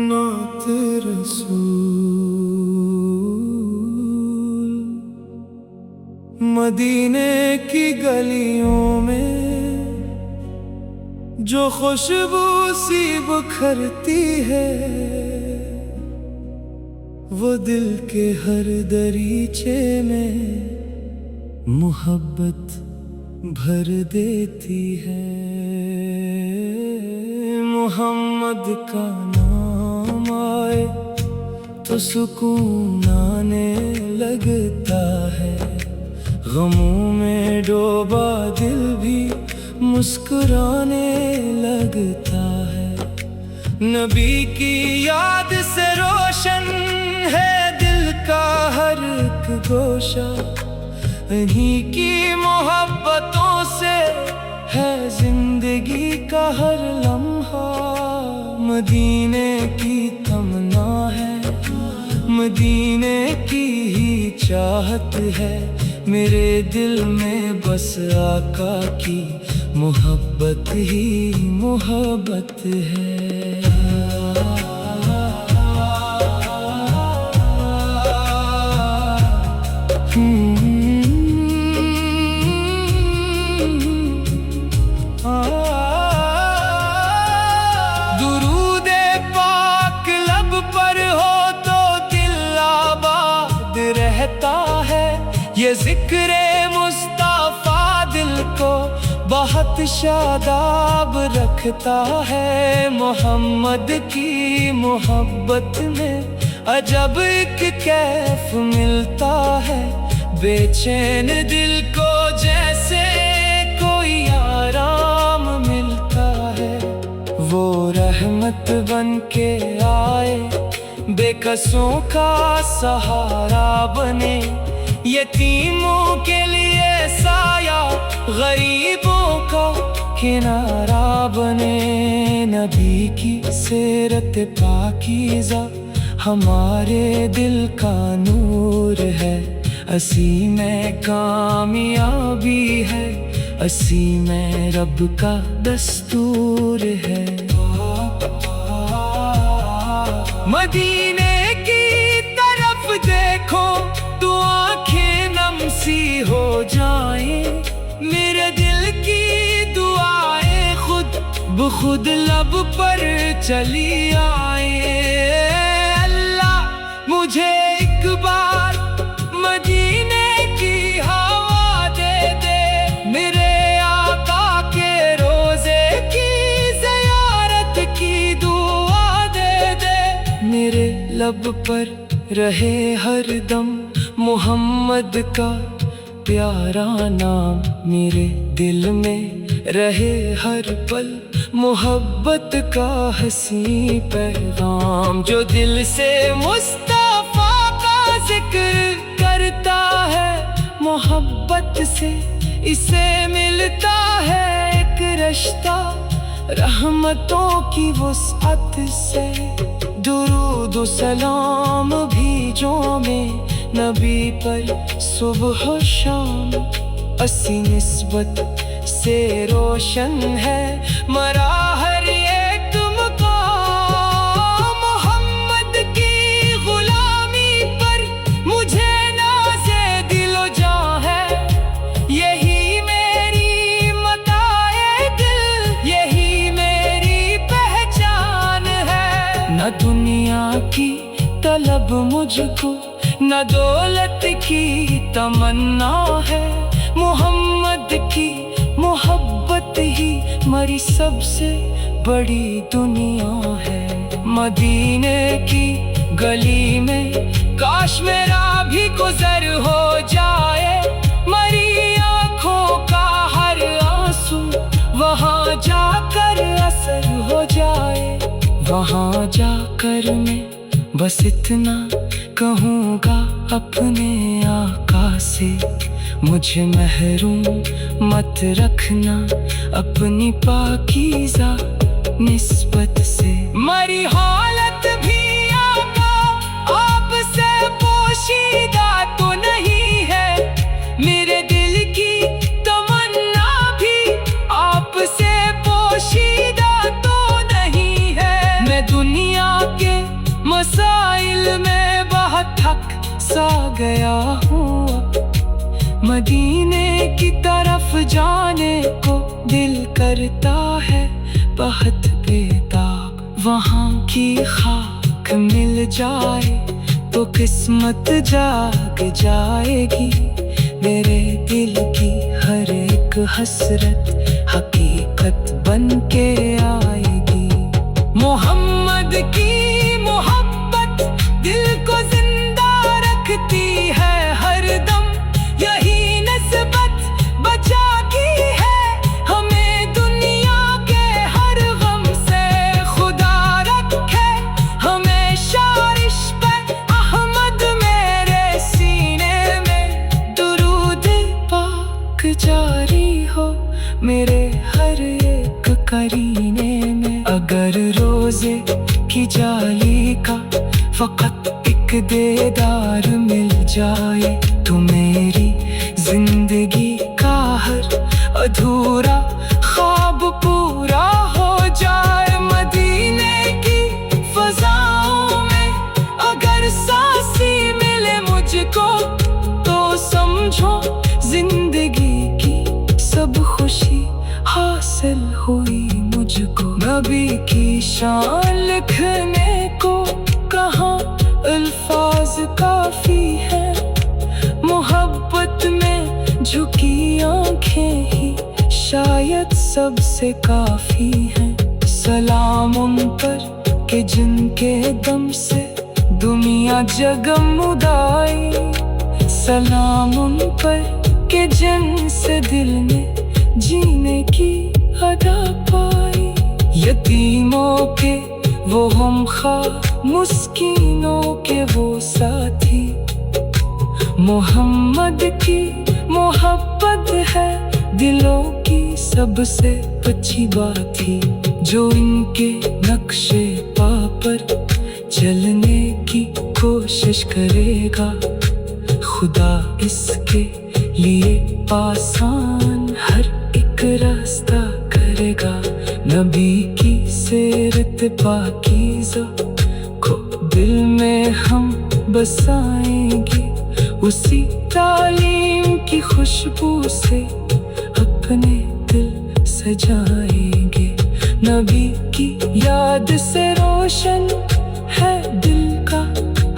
नात रसूल मदीने की गलियों में जो खुशबू सी बिखरती है, वो दिल के हर दरीचे में मोहब्बत भर देती है। मोहम्मद का नाम आए तो सुकून आने लगता है, गमों में डूबा दिल भी मुस्कुराने लगता है। नबी की याद से रोशन है दिल का हर एक गोशा, इन्हीं की मोहब्बतों से है जिंदगी का हर लम्हा। मदीने की तमन्ना है, मदीने की ही चाहत है, मेरे दिल में बस आका की मोहब्बत ही मोहब्बत है। दुरूदे पाक लब पर हो तो दिल आबाद रहता है, ये जिक्रे मुस्तफा दिल को बहुत शादाब रखता है। मोहम्मद की मोहब्बत में अजब एक कैफ मिलता है, बेचैन दिल को जैसे कोई आराम मिलता है। वो रहमत बन के आए, बेकसों का सहारा बने, यतीमों के लिए साया, गरीबों का किनारा बने। नबी की सीरत पाकीज़ा हमारे दिल का नूर है, असी में कामयाबी है, असी में रब का दस्तूर है। मदीने की तरफ देखो तो आंखें नम सी हो जाएं, मेरे दिल की दुआएं खुद बखुद लब पर चली आए। अल्लाह मुझे एक बार मदीने की हवा दे दे, मेरे आका के रोजे की ज़ियारत की दुआ दे दे। मेरे लब पर रहे हर दम मोहम्मद का प्यारा नाम, मेरे दिल में रहे हर पल मोहब्बत का हसी पैगाम। जो दिल से मुस्तफा का जिक्र करता है, मोहब्बत से इसे मिलता है एक रिश्ता, रहमतों की वुसअत से। दुरूद सलाम भेजो में नबी पर सुबह शाम, असी निस्बत से रोशन है मरा हर एक मकाम। मोहम्मद की गुलामी पर मुझे नाज़े दिलो जां है, यही मेरी मताए दिल, यही मेरी पहचान है। न दुनिया की तलब मुझको, न दौलत की तमन्ना है, मोहम्मद की मोहब्बत ही मेरी सबसे बड़ी दुनिया है। मदीने की गली में काश मेरा भी गुजर हो जाए, मेरी आँखों का हर आंसू वहाँ जाकर असर हो जाए। वहाँ जाकर मैं बस इतना कहूँगा अपने आका से, मुझे महरूम मत रखना अपनी पाकीज़ा निस्बत से। मेरी हालत भी आका आपसे पोशीदा तो नहीं है, मेरे दिल की तमन्ना मदीने की तरफ जाने को दिल करता है बहुत बेताब। वहाँ की खाक मिल जाए तो किस्मत जाग जाएगी। मेरे दिल की हर एक हसरत हकीकत बन के आएगी। मोहम्मद की मोहब्बत दिल को जिंदा रखती है हरदम। यही निस्बत बचा की है हमें दुनिया के हर गम से। खुदा रखे हमेशा इश्क़ अहमद मेरे सीने में। दुरूद पाक जारी हो मेरे हर एक करीने में। अगर रोज़े की जाली का फकत एक दीदार मिल जाए तो मेरी जिंदगी का हर अधूरा ख्वाब पूरा हो जाए। मदीने की फज़ाओं में अगर सांसी मिले मुझको तो समझो जिंदगी की सब खुशी हासिल हुई मुझको। नबी की शान लिखने को कहाँ अल्फाज काफी है। मोहब्बत में झुकी आंखें ही शायद सबसे काफी हैं। सलाम उन पर कि जिनके दम से दुनिया जगमगाई। सलाम उन पर कि जिनसे दिल ने जीने की अदा पाई। यतीमों के वो गमख्वार मुस्कीनों के वो साथी। मोहम्मद की मोहब्बत है दिलों की सबसे अच्छी बात थी। जो इनके नक्शे पा पर चलने की कोशिश करेगा खुदा इसके लिए आसान हर एक रास्ता करेगा। नबी की सीरत पाकीज़ा को दिल में हम बसाएंगे। उसी तालीम की खुशबू से अपने दिल सजाएंगे। नबी की याद से रोशन है दिल का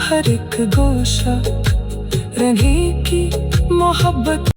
हर एक गोशा। रहेगी मोहब्बत